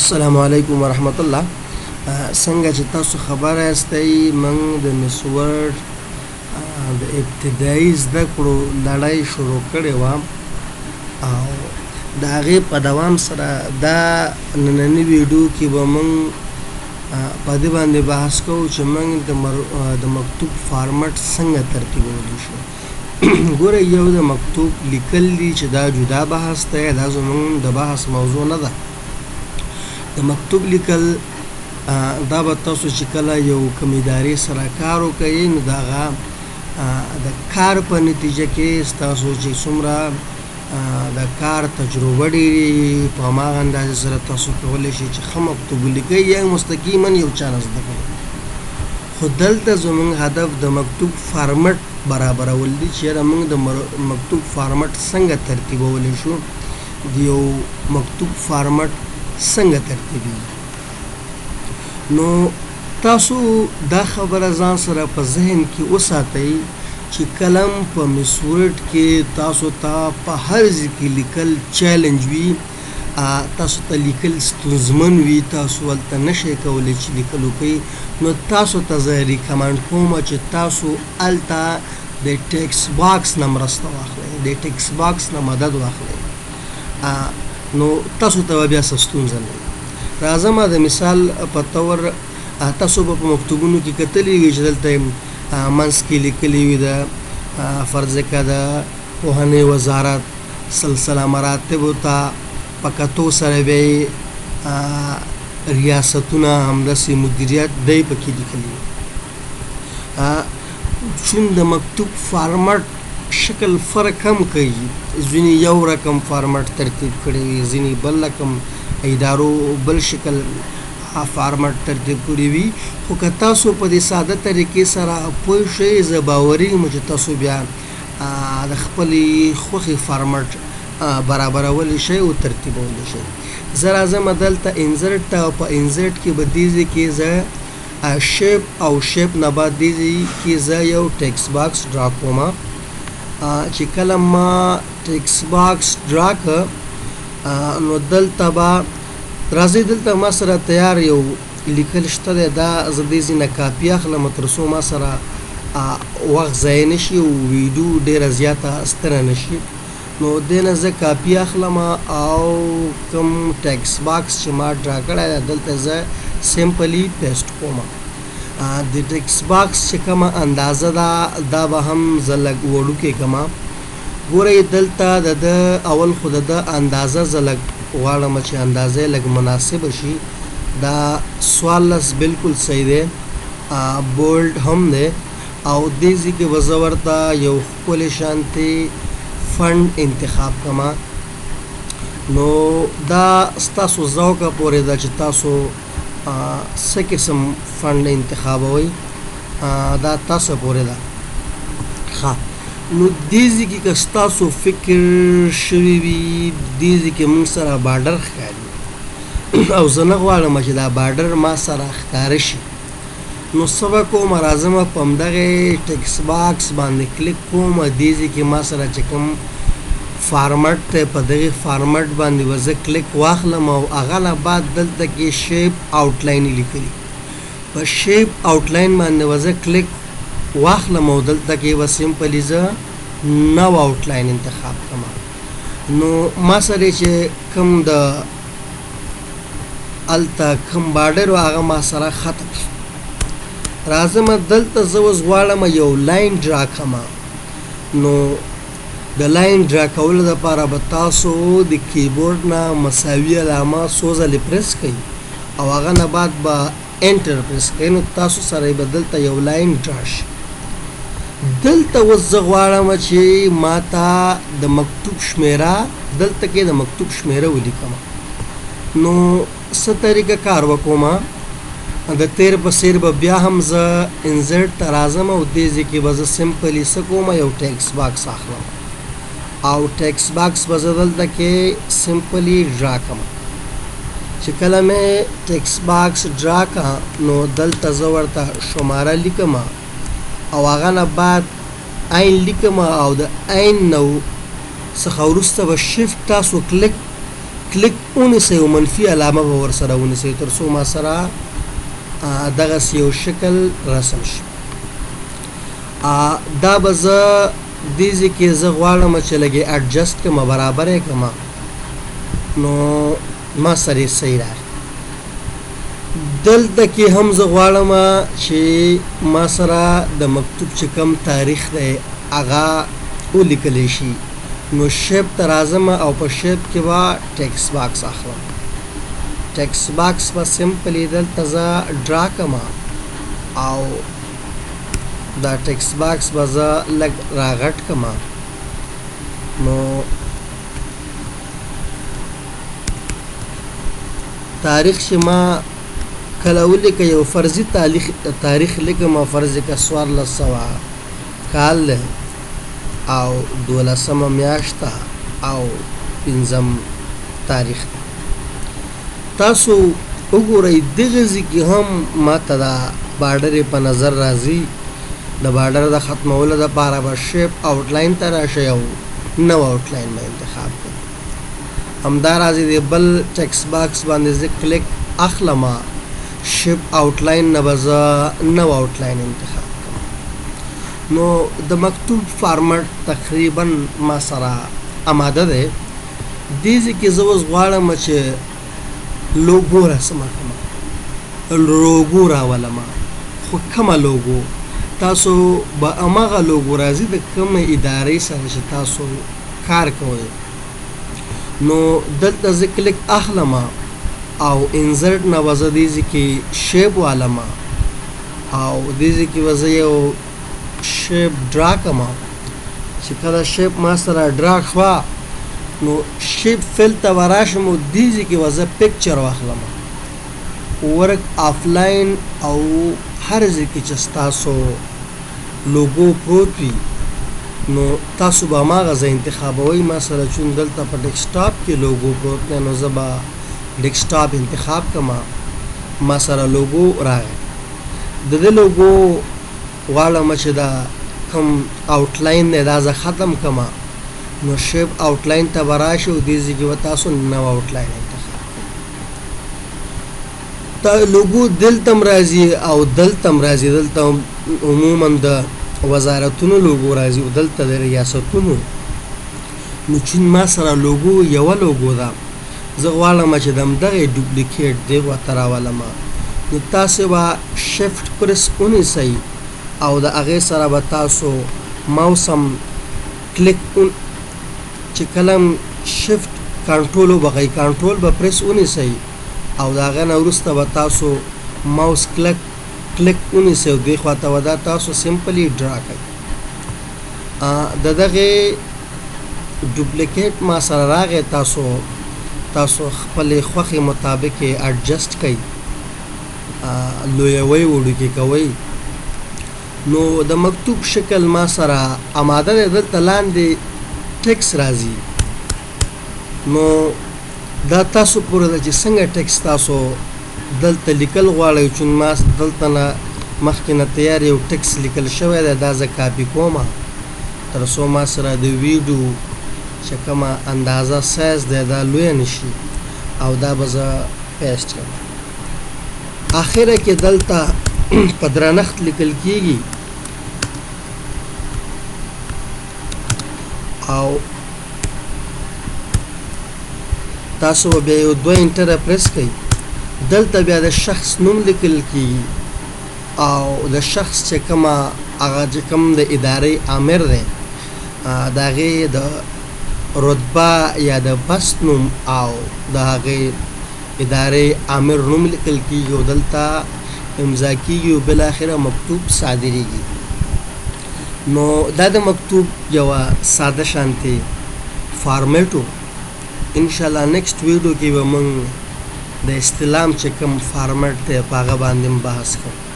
السلام علیکم ورحمت الله. څنګه چې تاسو خبر یاستئ موږ د مس ورډ د ابتدایي زده کړو لړۍ شروع کړې وه او د هغې په دوام سره دا ننني ویډیو کې به موږ په دې باندې بحث کوو چې موږ د مکتوب فارمټ څنګه ترتیبولی شو. ګوره یو د مکتوب لیکل دي چې دا جدا بحث دی، دا زموږ د بحث موضوع نه ده. د مکتوب لیکل دا به تاسو چې کله یو کوم ادارې سره کار وکوئ نو د هغه د کار په نتیجه کې ستاسو چې څومره د کار تجربه ډېرې په هماغه اندازې سره تاسو کولی شئ چې ښه مکتوب ولیکئ یا مستقیما یو چا نه زده کړئ. خو دلته زموږ هدف د مکتوب فارمټ برابرول دي چې یاره موږ د مکتوب فارمټ څنګه ترتیبولی شو، د یو مکتوب فارمټ څنګه ترتیبیږي. نو تاسو دا خبره ځان سره په ذهن کې وساتئ چې کلم په مس ورډ کې تاسو ته په هر ځای کې لیکل چیلنج وي، تاسو ته لیکل ستونزمن وي، تاسو هلته نشئ کولی چې لیکل وکئ. نو تاسو ته زه ریکمنډ کوم چې تاسو هلته د ټیکسټ باکس نه مرسته واخلئ، د ټیکسټ باکس نه مدد واخلئ. نو تاسو ته به بیا څه ستونزه نه وي. راځه ما د مثال په طور تاسو به په مکتوبونو کې کتلي وي چې دلته منځ کې لیکلي وي د فرض که د پوهنې وزارت سلسله مراتبو ته په کتو سره بیا ریاستونه همداسې مدیریت دی پکې لیکلي وي. چون د مکتوب فارمټ شکل فرق هم کوي، ځینې یو رقم فارمټ ترتیب کړی وي، ځینې بل رقم ادارو بل شکل فارمټ ترتیب کړی وي. خو که تاسو په دې ساده طریقې سره پوه شئ، زه باوري یم چې تاسو بیا د خپلې خوښې فارمټ برابرولی شئ او ترتیبولی شئ. زه راځم دلته انزرټ ته او په انزرټ کې به دې ځای کې زه شیپ او شیپ نه بعد دې ځای کې زه یو ټیکسټ باکس ډرا کوم. چې کله ما ټیکسټ باکس ډرا کړ نو دلته به راځئ، دلته ما سره تیار یو لیکل شته دی، دا زه دې ځای نه کاپي اخلم تر څو ما سره وخت ضایع نه شي او ویډیو ډېره زیاته ستنه نه شي. نو دې نه زه کاپي اخلم او کوم ټیکسټ باکس چې ما ډرا کړی دی دلته زه سمپلی پیسټ کوم. د ټیکسټ باکس چې کومه اندازه ده دا به هم زه لږ وړوکی کړم. ګورئ دلته د اول خو د اندازه زه لږ غواړم چې اندازه یې لږ مناسبه شي. دا 14 بالکل صحیح دی، بولډ هم دی او دې ځای کې به زه ورته یو ښکلې شانتې فنډ انتخاب کړم. نو دا ستاسو ذوقه پورې ده چې تاسو څه قسم فنډ انتخابوئ، دا تاسو پورې ده. ښه، نو دې ځای کې که ستاسو فکر شوي وي دې ځای کې موږ سره باډر ښکاري او زه نه غواړم چې دا باډر ما سره ښکاره شي. نو څه به کوم، راځم په همدغې ټیکسټ باکس باندې کلیک کوم. دې ځای کې ما سره چې کوم فارمټ دی په دغې فارمټ باندې به زه کلیک واخلم او هغه نه بعد دلته کې شیپ آوټلاین یې لیکلي، په شیپ آوټلاین باندې به زه کلیک واخلم او دلته کې به سمپلی زه نو آوټلاین انتخاب کړم. نو ما سره چې کوم د هلته کوم باډر و هغه ما سره ختم شو. راځم دلته زه اوس غواړم یو لاین ډرا کړم. نو د لاین ډرا کولو دپاره به تاسو د کیبورډ نه مساوي علامه څو ځلې پریس کوئ او هغه نه بعد به انټر پریس کوئ. نو تاسو سره به دلته یو لاین ډرا شي. دلته اوس زه غواړم چې ما ته د مکتوب شمیره دلته کې د مکتوب شمیره ولیکم. نو څه طریقه کار وکوم، د تیر په څیر به بیا هم زه انزرټ ته راځم او دې ځای کې به زه سمپلي څه کوم، یو ټیکسټ باکس اخلم او ټیکسټ باکس به زه دلته کې سمپلی ډرا کړم. چې کله مې ټیکسټ باکس ډرا کړه نو دلته زه ورته شماره لیکم او هغه نه بعد عین لیکم او د عین نه څخه وروسته به شفټ تاسو کلیک کلیک ونیسئ او منفي علامه به ورسره ونیسئ تر څو ما سره دغسې یو شکل رسم شي. دا به زه دې ځای کې زه غواړم چې لږې اډجسټ کړم، برابر یې کړم، نو ما سره یې صحیح راغی. دلته کې هم زه غواړم چې ما سره د مکتوب چې کوم تاریخ دی هغه ولیکلی شي. نو شیپ ته راځم او په شیپ کې به ټیکس باکس اخلم. ټیکس باکس به سمپلی دلته زه ډرا کړم او دا ټیکس باکس به زه لږ راغټ کړم. نو تاریخ چې ما کله ولیکه یو فرضي تاریخ لیکم، فرض کړه 1400 کال دی او 12مه میاشت او 5م تاریخ. تاسو وګورئ دغه ځای کې هم ماته دا بارډر په نظر راځي. د بارډر د ختمولو دپاره به شیپ آوټلاین ته راشئ او نو آوټلاین به انتخاب کړئ. همداراځي د بل ټیکس باکس باندې زه کلیک اخلم، شیپ آوټلاین نه به زه نو آوټلاین انتخاب کړم. نو د مکتوب فارمټ تقریبا ما سره اماده دی. دې ځای کې زه اوس غواړم چې لوګو رسمه کړم، لوګو راولم. خو کومه لوګو؟ تاسو به هماغه لوګو راځي د کومې ادارې سره چې تاسو کار کوئ. نو دلته زه کلیک اخلم او انزرټ نه به زه دې ځای کې شیپ والم او دې ځای کې به زه یو شیپ ډرا کړم. چې کله شیپ ما سره ډرا شوه نو شیپ فیل ته به راشم او دې ځای کې به زه پکچر واخلم. ورک آفلاین او هر ځای کې چې ستاسو لوګو پروت وي نو تاسو به هماغه ځای انتخابوئ. ما سره چون دلته په ډیسکټاپ کې لوګو پروت دی نو زه به ډیسکټاپ انتخاب کړم. ما سره لوګو راغی. د دې لوګو غواړم چې دا کوم آوټلاین دی دا زه ختم کړم. نو شیپ آوټلاین ته به راشئ او دې ځای کې به تاسو نو آوټلاین انتخاب کړئ. دا لوګو دلته هم راځي او دلته هم راځي. دلته عموما د وزارتونو لوګو راځي او دلته د ریاستونو. نو چون ما سره لوګو یوه لوګو ده، زه غواړم چې د همدغې ډوپلیکیټ دې خواته راولم. نو تاسو به شفټ پرس ونیسئ او د هغې سره به تاسو ماوس هم کلیک چې کله شفټ کنټرول وبغئ کنټرول به پرس ونیسئ او د هغه نه وروسته به تاسو ماوس کلیک ونیسئ او دې خواته به دا تاسو سمپلی ډرا کړئ. د دغې ډوپلیکیټ ما سره راغی. تاسو خپلې خوښې مطابق یې اډجسټ کړئ، لویوئ وړوکې کوئ. نو د مکتوب شکل ما سره اماده دی. دلته لاندې ټیکس راځي. نو دا تاسو پورې ده چې څنګه ټیکس تاسو دلته لیکل غواړئ. چون ما دلته نه مخکې نه تیار یو ټیکس لیکل شوی دی، دا زه کاپي کوم تر څو ما سره د ویډیو چې کومه اندازه سایز دی دا لویه نشي او دا به زه پیسټ کړم. اخره کې دلته په درنښت لیکل کېږي او تاسو به بیا یو 2 انټره پریس کړئ. دلته بیا د شخص نوم لیکل کېږي او د شخص چې کومه هغه چې کوم د ادارې امر دی د هغې د رتبه یا د بست نوم او د هغې ادارې امر نوم لیکل کېږي او دلته امضا کېږي او بالاخره مکتوب صادریږي. نو دا د مکتوب یوه ساده شانتې فارمیټ و. انشاءالله نیکسټ ویډیو کې به موږ د استلام چې کوم فارمیټ دی په هغه باندې بحث کوو.